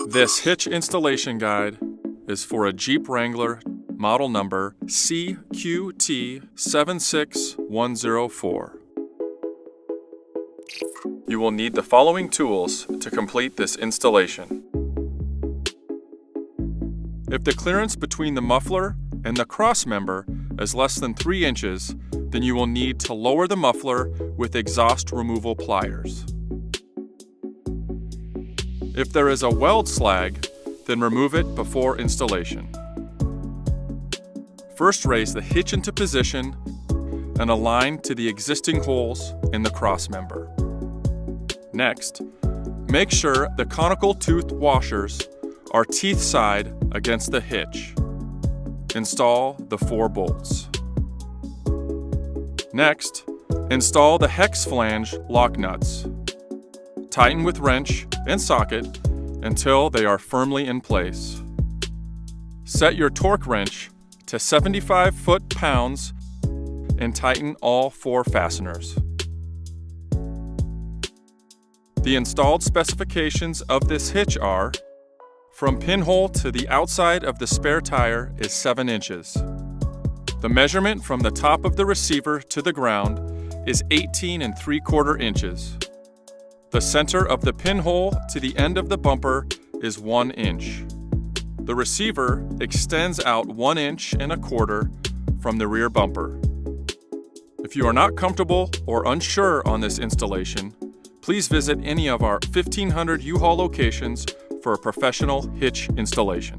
This hitch installation guide is for a Jeep Wrangler model number CQT76104. You will need the following tools to complete this installation. If the clearance between the muffler and the cross member is less than 3 inches, then you will need to lower the muffler with exhaust removal pliers. If there is a weld slag, then remove it before installation. First, raise the hitch into position and align to the existing holes in the cross member. Next, make sure the conical tooth washers are teeth side against the hitch. Install the 4 bolts. Next, install the hex flange lock nuts. Tighten with wrench and socket until they are firmly in place. Set your torque wrench to 75 foot-pounds and tighten all 4 fasteners. The installed specifications of this hitch are: from pinhole to the outside of the spare tire is 7 inches. The measurement from the top of the receiver to the ground is 18 3/4 inches. The center of the pinhole to the end of the bumper is 1 inch. The receiver extends out 1.25 inches from the rear bumper. If you are not comfortable or unsure on this installation, please visit any of our 1,500 U-Haul locations for a professional hitch installation.